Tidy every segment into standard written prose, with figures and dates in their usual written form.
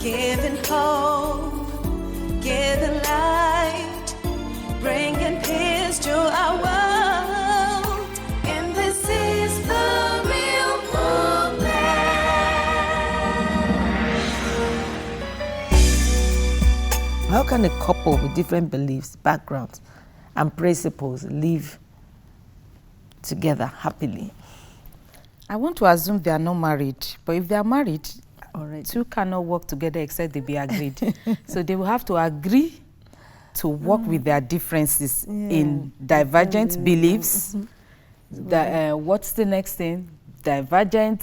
giving hope, giving light, bringing peace to our world. And this is the real movement. How can a couple with different beliefs, backgrounds, and principles live together happily? I want to assume they are not married, but if they are married, Already. two cannot work together except they be agreed. So they will have to agree to work with their differences in divergent beliefs. What's the next thing? Divergent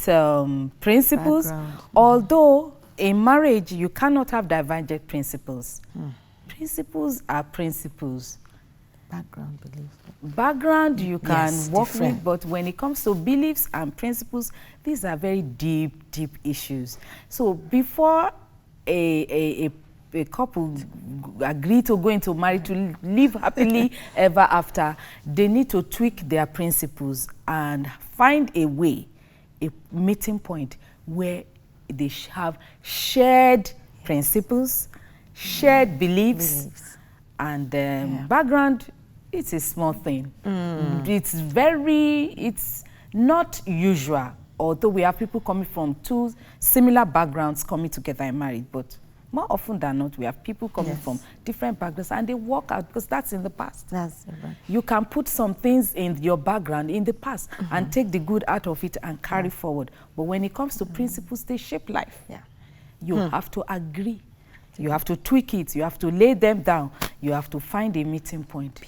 principles. Background. Although in marriage, you cannot have divergent principles. Principles are principles. Background beliefs. Background you can Yes, work different. with, but when it comes to beliefs and principles, these are very deep issues. So before a couple agree to go into marriage to live happily ever after, they need to tweak their principles and find a way, a meeting point where they have shared principles, shared beliefs. And background, it's a small thing. It's not usual, although we have people coming from two similar backgrounds coming together and married, but more often than not, we have people coming from different backgrounds and they work out because that's in the past. That's right. You can put some things in your background in the past and take the good out of it and carry forward. But when it comes to principles, they shape life. Yeah. You have to agree. You have to tweak it. You have to lay them down. You have to find a meeting point.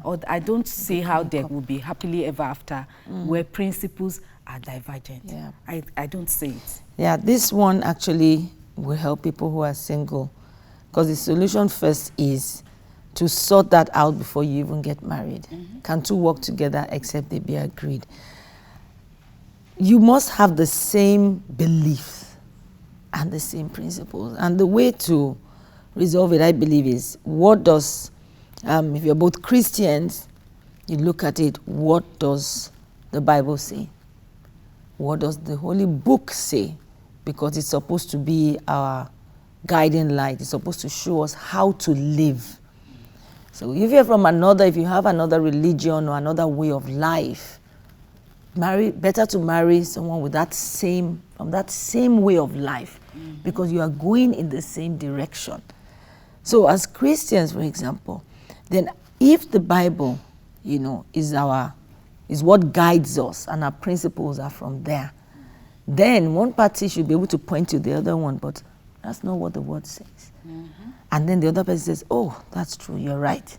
Or I don't see how there will be happily ever after where principles are divergent. Yeah. I don't see it. Yeah, this one actually will help people who are single, because the solution first is to sort that out before you even get married. Can two work together except they be agreed? You must have the same beliefs and the same principles. And the way to resolve it, I believe, is what does, if you're both Christians, you look at it, what does the Bible say? What does the Holy Book say? Because it's supposed to be our guiding light. It's supposed to show us how to live. So if you're from another, if you have another religion or another way of life, better to marry someone with that same way of life, because you are going in the same direction. So as Christians, for example, then if the Bible, is what guides us and our principles are from there, then one party should be able to point to the other one, but that's not what the word says. And then the other person says, oh, that's true, you're right,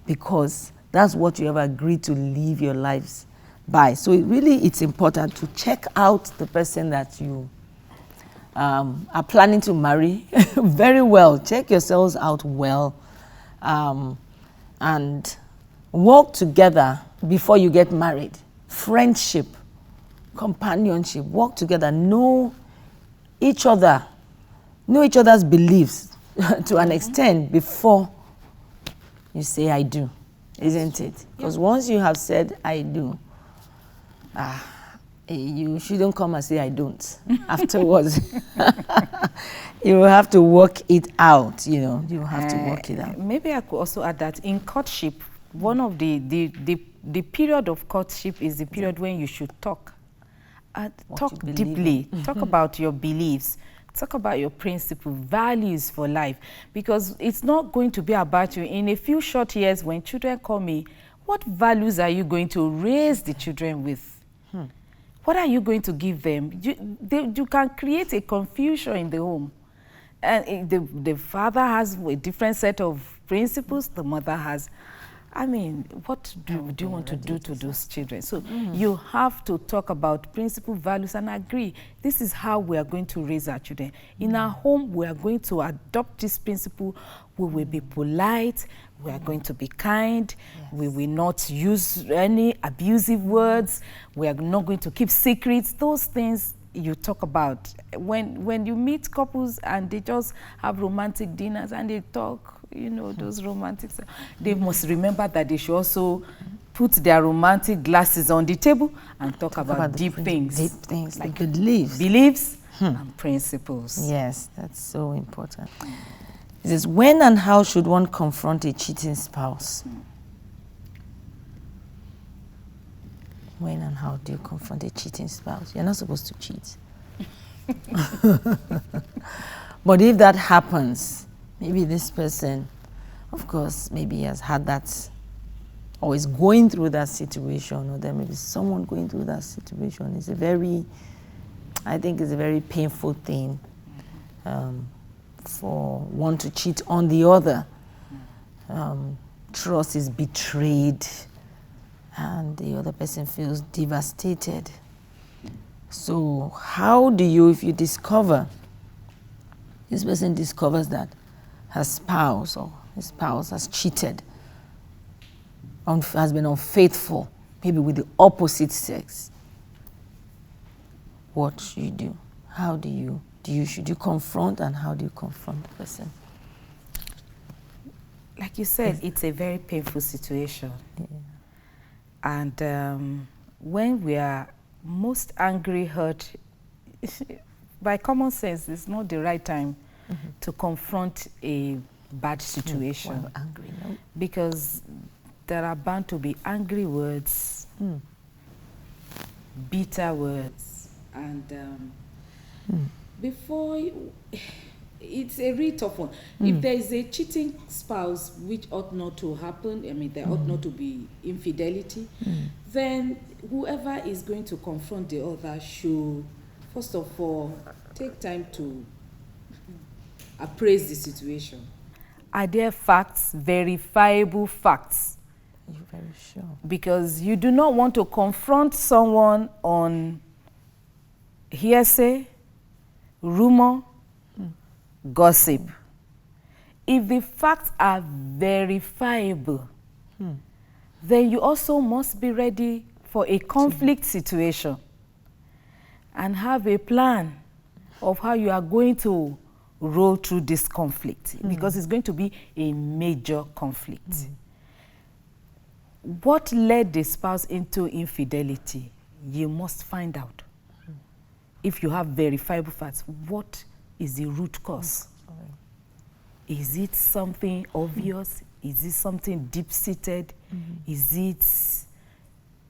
because that's what you have agreed to live your lives by. So it's important to check out the person that you are planning to marry very well. Check yourselves out well, and work together before you get married. Friendship, companionship, work together, know each other's beliefs to an extent before you say I do, isn't it? Because once you have said I do, you shouldn't come and say I don't afterwards. You will have to work it out, you have to work it out. Maybe I could also add that in courtship, one of the period of courtship is the period when you should talk. Talk deeply, talk about your beliefs, talk about your principles, values for life, because it's not going to be about you. In a few short years, when children call me, what values are you going to raise the children with? What are you going to give them? You can create a confusion in the home. And the father has a different set of principles, the mother has. I mean, what do you want to do to those children? So you have to talk about principle, values, and agree. This is how we are going to raise our children. In our home, we are going to adopt this principle. We will be polite. We are going to be kind. Yes. We will not use any abusive words. We are not going to keep secrets. Those things you talk about. When you meet couples and they just have romantic dinners and they talk, those romantic stuff, they must remember that they should also put their romantic glasses on the table and talk about deep things. Deep things, like beliefs. Beliefs, and principles. Yes, that's so important. It says, when and how should one confront a cheating spouse? When and how do you confront a cheating spouse? You're not supposed to cheat. But if that happens, maybe this person, of course, maybe he has had that, or is going through that situation, or there may be someone going through that situation. It's a very, I think it's a very painful thing for one to cheat on the other. Trust is betrayed, and the other person feels devastated. So how do you, if you discover, this person discovers that her spouse or his spouse has cheated, has been unfaithful, maybe with the opposite sex, what should you do? How do you, should you confront, and how do you confront the person? Like you said, it's a very painful situation. Yeah. And when we are most angry, hurt, by common sense, it's not the right time to confront a bad situation. Well, angry, no? Because there are bound to be angry words, bitter words, and before it's a really tough one. If there is a cheating spouse, which ought not to happen, I mean, there ought not to be infidelity, then whoever is going to confront the other should, first of all, take time to appraise the situation. Are there facts, verifiable facts? You're very sure. Because you do not want to confront someone on hearsay, rumor, gossip. If the facts are verifiable, then you also must be ready for a conflict situation and have a plan of how you are going to roll through this conflict, because it's going to be a major conflict. What led the spouse into infidelity? You must find out. If you have verifiable facts, what is the root cause? Is it something obvious? Is it something deep-seated? Is it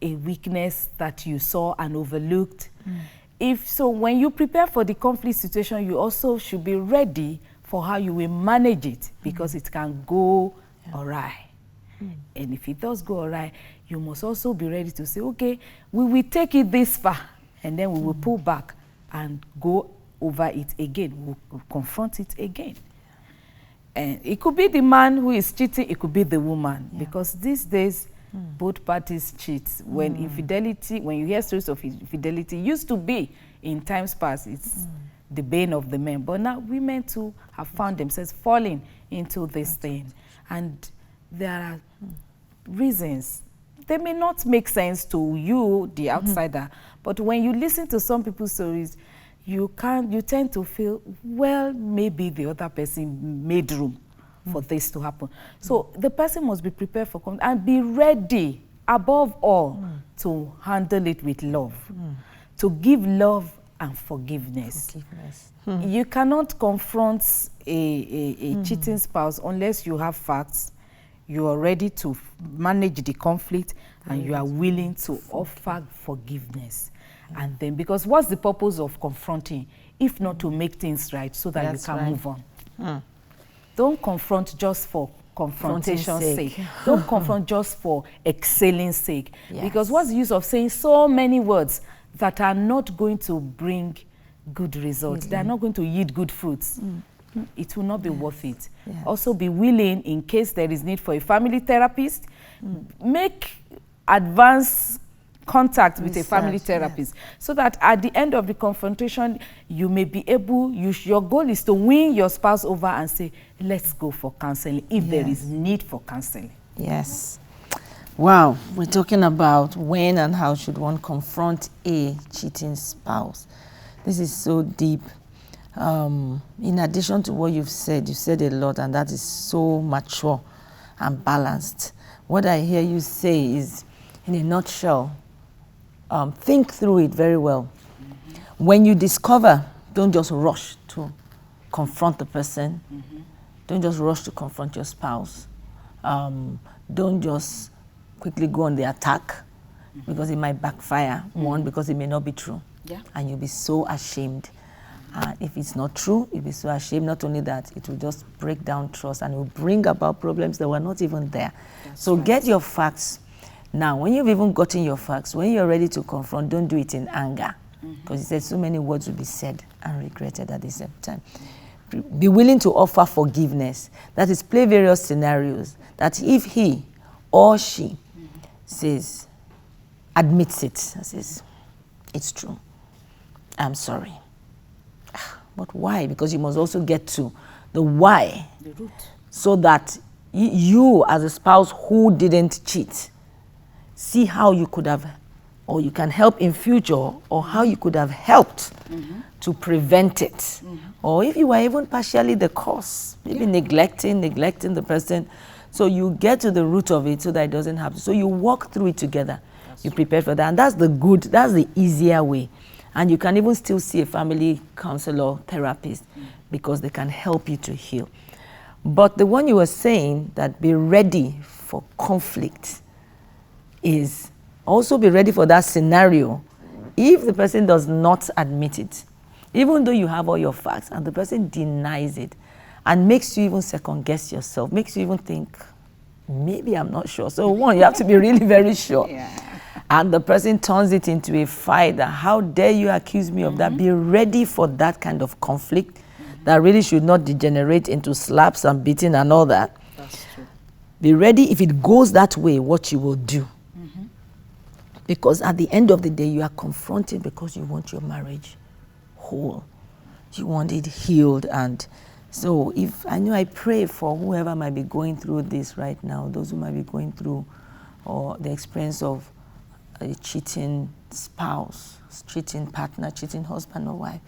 a weakness that you saw and overlooked? If so, when you prepare for the conflict situation, you also should be ready for how you will manage it, because it can go awry. And if it does go awry, you must also be ready to say, okay, we will take it this far, and then we will pull back and go over it again. We'll confront it again. And it could be the man who is cheating, it could be the woman, because these days, both parties cheat. When infidelity, when you hear stories of infidelity, used to be in times past, it's the bane of the men. But now women too have found themselves falling into this thing. And there are reasons. They may not make sense to you, the outsider, but when you listen to some people's stories, you tend to feel, well, maybe the other person made room for this to happen. So the person must be prepared for conflict and be ready, above all, to handle it with love, to give love and forgiveness. You cannot confront a cheating spouse unless you have facts, you are ready to manage the conflict, and you are willing to offer forgiveness. And then, because what's the purpose of confronting if not to make things right so that you can move on? Don't confront just for confrontation's sake. Don't confront just for excelling's sake. Because what's the use of saying so many words that are not going to bring good results? They are not going to yield good fruits. It will not be worth it. Also be willing, in case there is need for a family therapist, make advanced contact with a family therapist, so that at the end of the confrontation, you may be able, your goal is to win your spouse over and say, let's go for counseling, if there is need for counseling. Yes. Wow, we're talking about when and how should one confront a cheating spouse. This is so deep. In addition to what you've said a lot, and that is so mature and balanced. What I hear you say is, in a nutshell, think through it very well. When you discover Don't just rush to confront the person. Don't just rush to confront your spouse. Don't just quickly go on the attack because it might backfire. One, because it may not be true. Yeah. And you'll be so ashamed. If it's not true, you'll be so ashamed. Not only that, it will just break down trust and it will bring about problems that were not even there. So get your facts. Now, when you've even gotten your facts, when you're ready to confront, don't do it in anger. Because he said so many words will be said and regretted at the same time. Be willing to offer forgiveness. That is, play various scenarios. That if he or she says, admits it, and says, it's true, I'm sorry. But why? Because you must also get to the why. The root. So that you, as a spouse who didn't cheat, see how you could have, or you can help in future, or how you could have helped to prevent it. Or if you were even partially the cause, maybe neglecting the person. So you get to the root of it so that it doesn't happen. So you walk through it together. You prepare for that. And that's the easier way. And you can even still see a family counselor, therapist, because they can help you to heal. But the one you were saying, that be ready for conflict, is also be ready for that scenario. If the person does not admit it, even though you have all your facts, and the person denies it, and makes you even second guess yourself, makes you even think, maybe I'm not sure. So one, you have to be really very sure. And the person turns it into a fight. That, how dare you accuse me of that? Be ready for that kind of conflict that really should not degenerate into slaps and beating and all that. That's true. Be ready if it goes that way, what you will do. Because at the end of the day, you are confronted because you want your marriage whole. You want it healed. And so I pray for whoever might be going through this right now, those who might be going through or the experience of a cheating spouse, cheating partner, cheating husband or wife.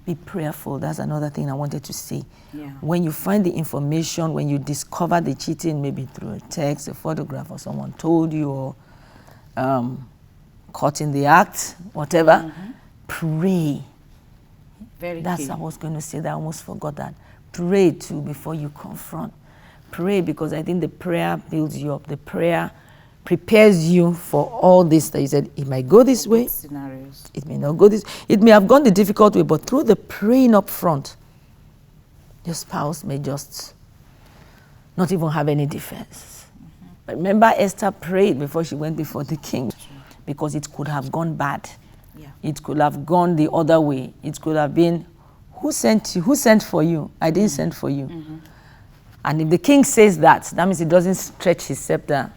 Be prayerful. That's another thing I wanted to say. Yeah. When you find the information, when you discover the cheating, maybe through a text, a photograph, or someone told you, or caught in the act, whatever, pray. That's I was going to say that. I almost forgot that. Pray too before you confront. Pray, because I think the prayer builds you up. The prayer prepares you for all this that you said. It might go this way. Scenarios. It may not go this. It may have gone the difficult way, but through the praying up front, your spouse may just not even have any defense. But remember, Esther prayed before she went before the king, because it could have gone bad. Yeah. It could have gone the other way. It could have been, who sent you? Who sent for you? I didn't send for you. And if the king says that, that means he doesn't stretch his scepter.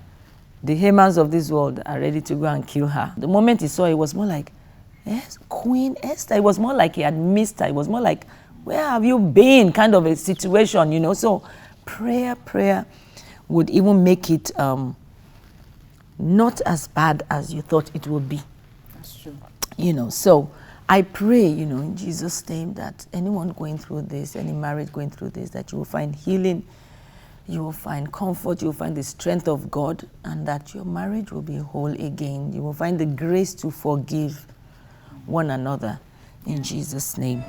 The Hamans of this world are ready to go and kill her. The moment he saw her, it was more like, yes, Queen Esther. It was more like he had missed her. It was more like, where have you been? Kind of a situation, you know. So prayer would even make it not as bad as you thought it would be. That's true. You know, so I pray, you know, in Jesus' name, that anyone going through this, any marriage going through this, that you will find healing, you will find comfort, you will find the strength of God, and that your marriage will be whole again. You will find the grace to forgive one another in Jesus' name.